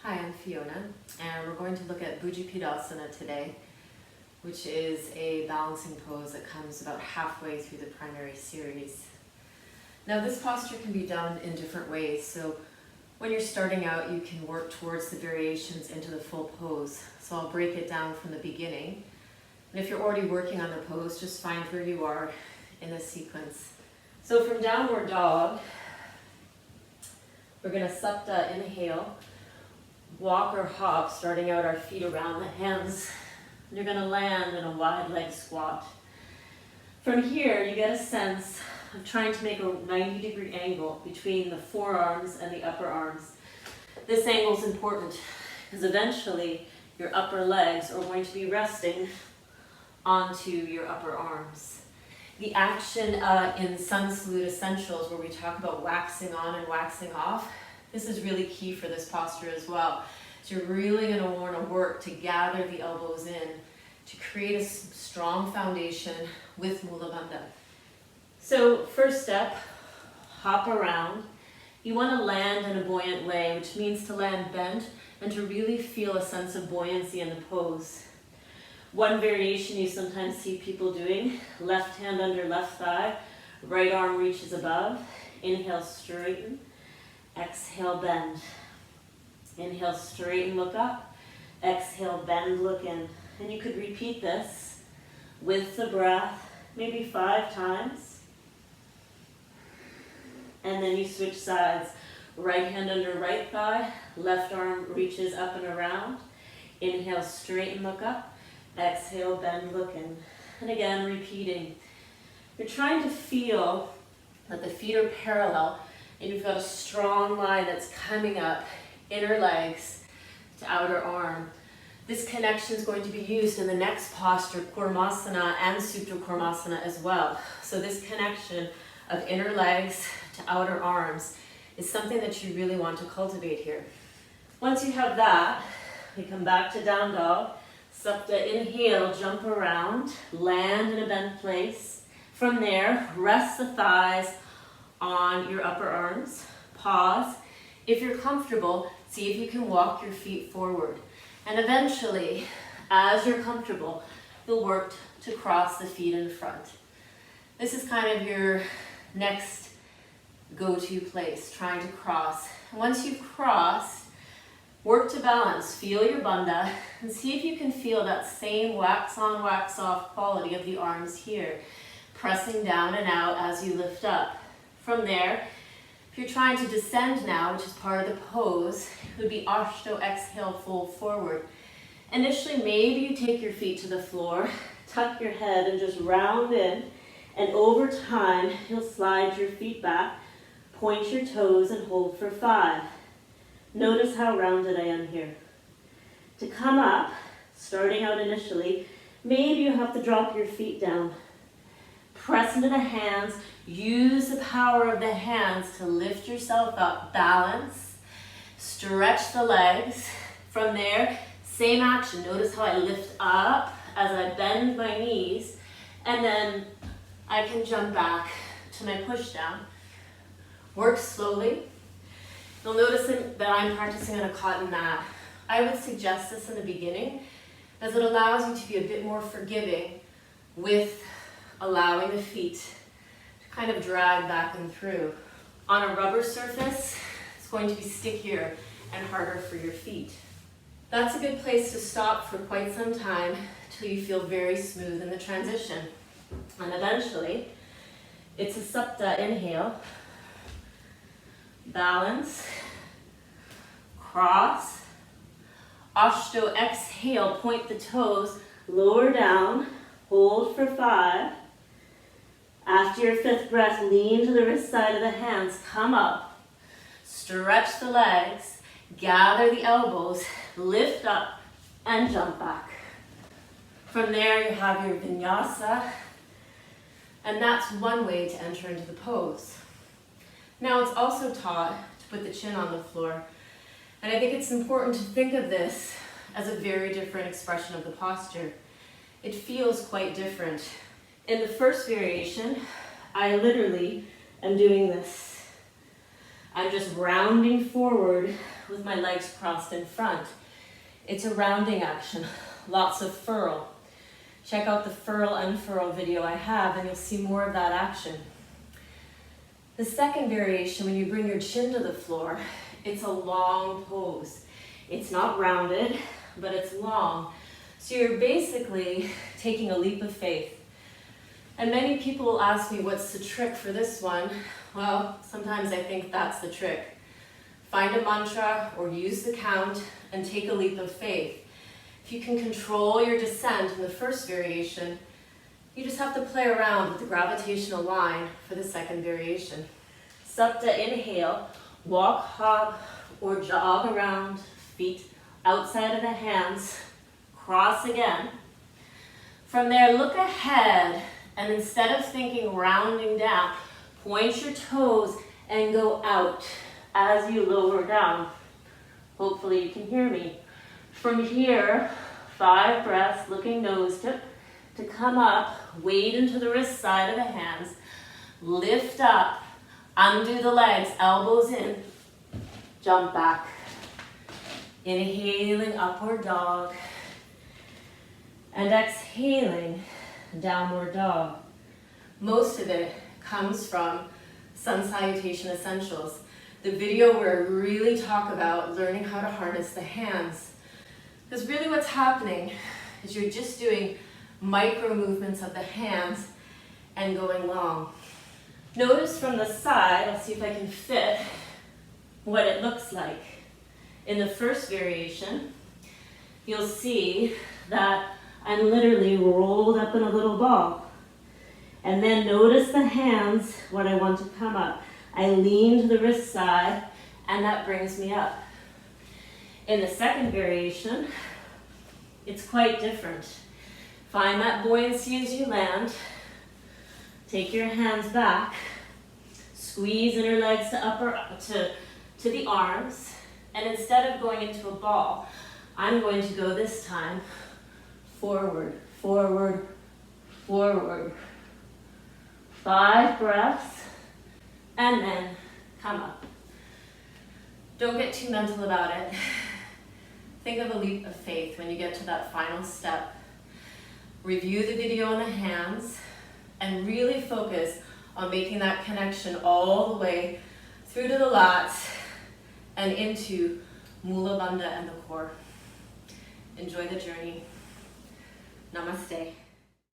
Hi, I'm Fiona, and we're going to look at Bhujapidasana today, which is a balancing pose that comes about halfway through the primary series. Now, this posture can be done in different ways, so when you're starting out, you can work towards the variations into the full pose. So I'll break it down from the beginning, and if you're already working on the pose, just find where you are in the sequence. So from downward dog, we're going to Sapta, inhale, walk or hop, starting out our feet around the hands. You're going to land in a wide leg squat. From here, you get a sense of trying to make a 90-degree angle between the forearms and the upper arms. This angle is important because eventually your upper legs are going to be resting onto your upper arms. The action in Sun Salute Essentials, where we talk about waxing on and waxing off, this is really key for this posture as well. So you're really going to want to work to gather the elbows in to create a strong foundation with Mula Bandha. So first step, hop around. You want to land in a buoyant way, which means to land bent and to really feel a sense of buoyancy in the pose. One variation you sometimes see people doing, left hand under left thigh, right arm reaches above, inhale, straighten, exhale, bend. Inhale, straighten, look up, exhale, bend, look in. And you could repeat this with the breath, maybe 5 times. And then you switch sides. Right hand under right thigh, left arm reaches up and around. Inhale, straighten, look up. Exhale, bend, look in. And again, repeating. You're trying to feel that the feet are parallel and you've got a strong line that's coming up, inner legs to outer arm. This connection is going to be used in the next posture, Kurmasana and Supta Kurmasana as well. So this connection of inner legs to outer arms is something that you really want to cultivate here. Once you have that, we come back to down dog. Sapta, inhale, jump around, land in a bent place. From there, rest the thighs on your upper arms. Pause. If you're comfortable, see if you can walk your feet forward. And eventually, as you're comfortable, you'll work to cross the feet in front. This is kind of your next go-to place, trying to cross. And once you've crossed, work to balance, feel your bandha, and see if you can feel that same wax on, wax off quality of the arms here, pressing down and out as you lift up. From there, if you're trying to descend now, which is part of the pose, it would be Ashto, exhale, fold forward. Initially, maybe you take your feet to the floor, tuck your head and just round in, and over time, you'll slide your feet back, point your toes and hold for 5. Notice how rounded I am here. To come up, starting out initially, maybe you have to drop your feet down. Press into the hands, use the power of the hands to lift yourself up, balance, stretch the legs. From there, same action. Notice how I lift up as I bend my knees, and then I can jump back to my push down. Work slowly. You'll notice that I'm practicing on a cotton mat. I would suggest this in the beginning as it allows you to be a bit more forgiving with allowing the feet to kind of drag back and through. On a rubber surface, it's going to be stickier and harder for your feet. That's a good place to stop for quite some time till you feel very smooth in the transition. And eventually, it's a Sapta, inhale, balance, cross, Ashto, exhale, point the toes, lower down, hold for 5. After your 5th breath, lean to the wrist side of the hands, come up, stretch the legs, gather the elbows, lift up, and jump back. From there, you have your vinyasa, and that's one way to enter into the pose. Now, it's also taught to put the chin on the floor, and I think it's important to think of this as a very different expression of the posture. It feels quite different. In the first variation, I literally am doing this. I'm just rounding forward with my legs crossed in front. It's a rounding action, lots of furl. Check out the furl unfurl video I have and you'll see more of that action. The second variation, when you bring your chin to the floor, it's a long pose. It's not rounded, but it's long. So you're basically taking a leap of faith. And many people will ask me, what's the trick for this one? Well, sometimes I think that's the trick. Find a mantra or use the count and take a leap of faith. If you can control your descent in the first variation, you just have to play around with the gravitational line for the second variation. Supta, inhale, walk, hop, or jog around, feet outside of the hands, cross again. From there, look ahead, and instead of thinking rounding down, point your toes and go out as you lower down. Hopefully you can hear me. From here, 5 breaths, looking nose tip, to come up, wade into the wrist side of the hands, lift up, undo the legs, elbows in, jump back. Inhaling, upward dog, and exhaling, downward dog. Most of it comes from Sun Salutation Essentials, the video where I really talk about learning how to harness the hands. Because really what's happening is you're just doing micro movements of the hands and going long. Notice from the side, I'll see if I can fit what it looks like. In the first variation, you'll see that I'm literally rolled up in a little ball. And then notice the hands, what I want to come up. I lean to the wrist side, and that brings me up. In the second variation, it's quite different. Find that buoyancy as you land. Take your hands back. Squeeze inner legs to the arms. And instead of going into a ball, I'm going to go this time forward, forward, forward. 5 breaths, and then come up. Don't get too mental about it. Think of a leap of faith when you get to that final step. Review the video on the hands and really focus on making that connection all the way through to the lats and into Mula Bandha and the core. Enjoy the journey. Namaste.